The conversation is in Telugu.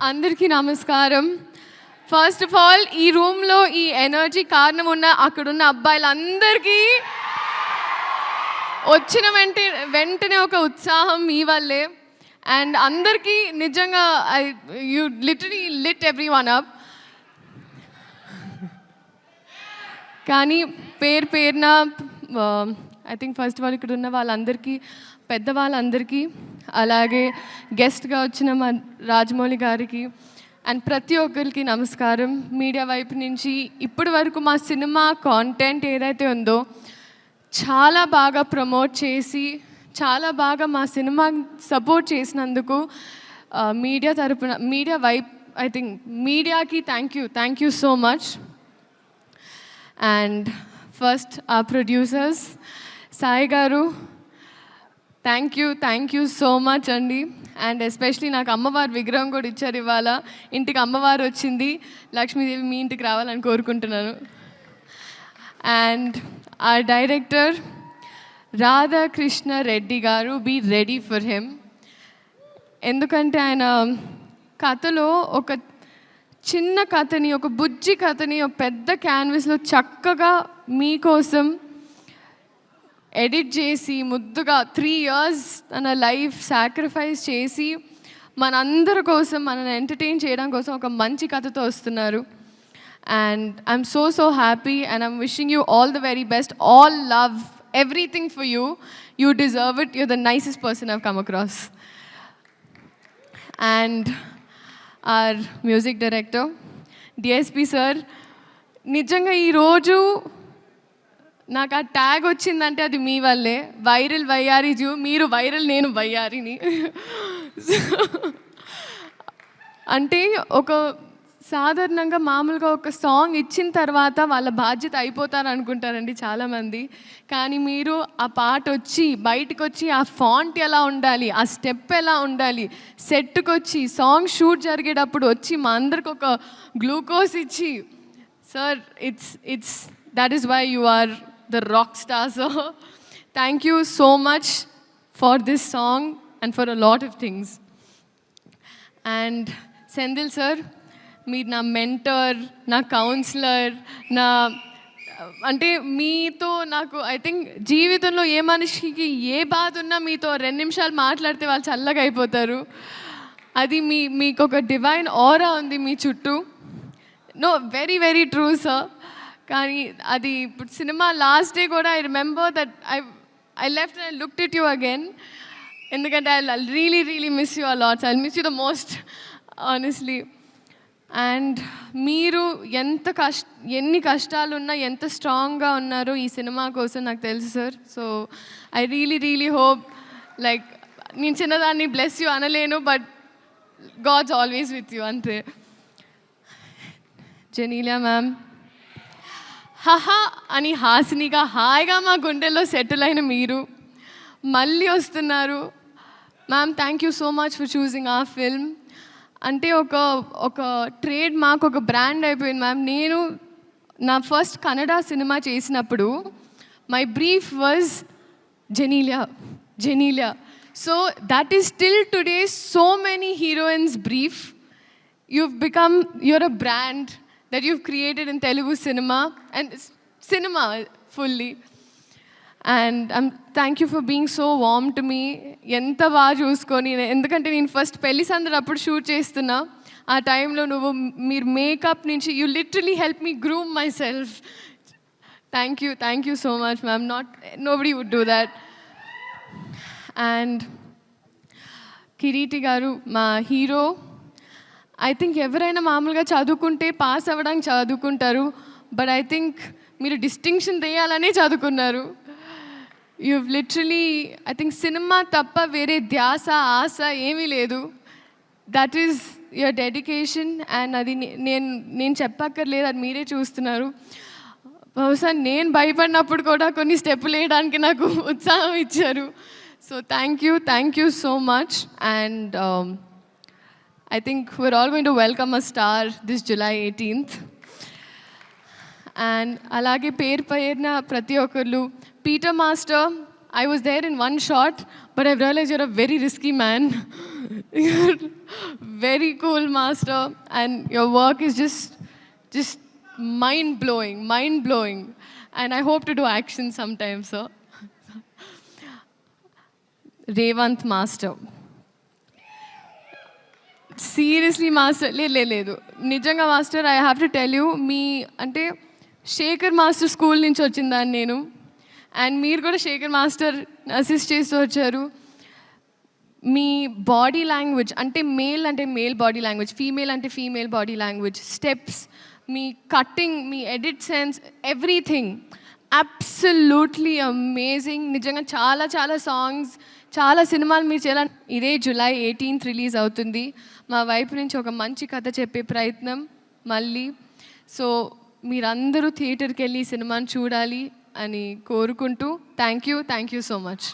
అందరికీ నమస్కారం. ఫస్ట్ ఆఫ్ ఆల్ ఈ రూమ్లో ఈ ఎనర్జీ కారణం ఉన్న అక్కడున్న అబ్బాయిలందరికీ వచ్చిన వెంటనే ఒక ఉత్సాహం మీ వల్లే. అండ్ అందరికీ నిజంగా you literally lit every one up. కానీ పేరున ఐ థింక్ ఫస్ట్ వాళ్ళు ఇక్కడ ఉన్న వాళ్ళందరికీ, పెద్దవాళ్ళందరికీ, అలాగే గెస్ట్గా వచ్చిన మా రాజమౌళి గారికి అండ్ ప్రతి ఒక్కరికి నమస్కారం. మీడియా వైపు నుంచి ఇప్పటి వరకు మా సినిమా కాంటెంట్ ఏదైతే ఉందో చాలా బాగా ప్రమోట్ చేసి, చాలా బాగా మా సినిమా సపోర్ట్ చేసినందుకు మీడియా తరపున, మీడియా వైపు ఐ థింక్ మీడియాకి thank you so much. And first ఆ ప్రొడ్యూసర్స్ సాయి గారు, థ్యాంక్ యూ సో మచ్ అండి. అండ్ ఎస్పెషలీ నాకు అమ్మవారి విగ్రహం కూడా ఇచ్చారు ఇవాళ. ఇంటికి అమ్మవారు వచ్చింది, లక్ష్మీదేవి మీ ఇంటికి రావాలని కోరుకుంటున్నాను. అండ్ ఆ డైరెక్టర్ రాధాకృష్ణ రెడ్డి గారు, బీ రెడీ ఫర్ హిమ్. ఎందుకంటే ఆయన కథలో ఒక చిన్న కథని, ఒక బుజ్జి కథని ఒక పెద్ద క్యాన్వస్లో చక్కగా మీకోసం ఎడిట్ చేసి ముద్దుగా 3 years తన లైఫ్ సాక్రిఫైస్ చేసి మనందరి కోసం, మనల్ని ఎంటర్టైన్ చేయడం కోసం ఒక మంచి కథతో వస్తున్నారు. And I'm so happy and I'm wishing you all the very best. All love, everything for you. You deserve it. You're the nicest person I've come across. And our music director DSP sir, నిజంగా ఈరోజు నాకు ఆ ట్యాగ్ వచ్చిందంటే అది మీ వల్లే. వైరల్ వయ్యారి జూ, మీరు వైరల్, నేను వయ్యారిని. అంటే ఒక సాధారణంగా మామూలుగా ఒక సాంగ్ ఇచ్చిన తర్వాత వాళ్ళ బాధ్యత అయిపోతారు అనుకుంటారండి చాలామంది. కానీ మీరు ఆ పాట వచ్చి బయటకు వచ్చి ఆ ఫాంట్ ఎలా ఉండాలి, ఆ స్టెప్ ఎలా ఉండాలి, సెట్కి వచ్చి సాంగ్ షూట్ జరిగేటప్పుడు వచ్చి మా అందరికి ఒక గ్లూకోజ్ ఇచ్చి, sir it's that is why you are the rock star. So thank you so much for this song and for a lot of things. And Sendil sir, మీరు నా మెంటర్, నా కౌన్సిలర్, నా అంటే మీతో నాకు ఐ థింక్ జీవితంలో ఏ మనిషికి ఏ బాధ ఉన్నా మీతో 2 నిమిషాలు మాట్లాడితే వాళ్ళు చల్లగా అయిపోతారు. అది మీకు ఒక డివైన్ ఆరా ఉంది మీ చుట్టూ. No, very true sir. కానీ అది ఇప్పుడు సినిమా లాస్ట్ డే కూడా I remember that I left and I looked at you again. ఎందుకంటే I really miss you a lots. I miss you the most honestly. And మీరు ఎన్ని కష్టాలున్నా ఎంత స్ట్రాంగ్గా ఉన్నారో ఈ సినిమా కోసం నాకు తెలుసు sir. So I really hope, like నేను చిన్నదాన్ని బ్లెస్ యూ అనలేను, but god's always with you అంతే. జెనీలియా మ్యామ్, హహా అని హాసినిగా హాయిగా మా గుండెల్లో సెటిల్ అయిన మీరు మళ్ళీ వస్తున్నారు. Ma'am, thank you so much for choosing ఆ ఫిల్మ్. అంటే ఒక ట్రేడ్ మార్క్, ఒక బ్రాండ్ అయిపోయింది మ్యామ్. నేను నా ఫస్ట్ కన్నడ సినిమా చేసినప్పుడు my brief was Genelia. So that is still today so many heroines brief. you're a brand that you've created in Telugu cinema and cinema fully. And thank you for being so warm to me. ఎంత బాగా చూసుకొని, ఎందుకంటే నేను ఫస్ట్ పెళ్లి సందడి అప్పుడు షూట్ చేస్తున్నా. ఆ టైంలో మీరు మేకప్ నుంచి you literally help me groom myself. Thank you so much ma'am. Nobody would do that. And Kireeti garu, మా హీరో. ఐ థింక్ ఎవరైనా మామూలుగా చదువుకుంటే పాస్ అవ్వడానికి చదువుకుంటారు, బట్ ఐ థింక్ మీరు డిస్టింక్షన్ తీయాలనే చదువుకున్నారు. you've literally I think cinema తప్ప వేరే ధ్యాస, ఆశ ఏమీ లేదు. That is your dedication. And అది నేను చెప్పక్కర్లేదు, అది మీరే చూస్తున్నారు. బహుశా నేను భయపడినప్పుడు కూడా కొన్ని స్టెప్పులు వేయడానికి నాకు ఉత్సాహం ఇచ్చారు. So thank you so much. And I think we're all going to welcome a star this July 18th. And alage పేరున ప్రతి ఒక్కరు, Peter master, I was there in one shot, but I've realized you're a very risky man. Very cool, master. And your work is just mind blowing. And I hope to do action sometime, sir. Revant master. Seriously master లేదు నిజంగా master I have to tell you మీ అంటే శేఖర్ మాస్టర్ స్కూల్ నుంచి వచ్చిందాన్ని నేను అండ్ మీరు కూడా శేఖర్ మాస్టర్ అసిస్ట్ చేస్తూ వచ్చారు. మీ బాడీ లాంగ్వేజ్ అంటే మేల్ బాడీ లాంగ్వేజ్, ఫీమేల్ అంటే ఫీమేల్ బాడీ లాంగ్వేజ్, స్టెప్స్, మీ కట్టింగ్, మీ edit sense, everything absolutely amazing. నిజంగా చాలా చాలా సాంగ్స్, చాలా సినిమాలు మీరు చేయాలని. ఇదే July 18th రిలీజ్ అవుతుంది. మా వైపు నుంచి ఒక మంచి కథ చెప్పే ప్రయత్నం మళ్ళీ. సో మీరందరూ థియేటర్కి వెళ్ళి సినిమాని చూడాలి అని కోరుకుంటూ థ్యాంక్ యూ సో మచ్.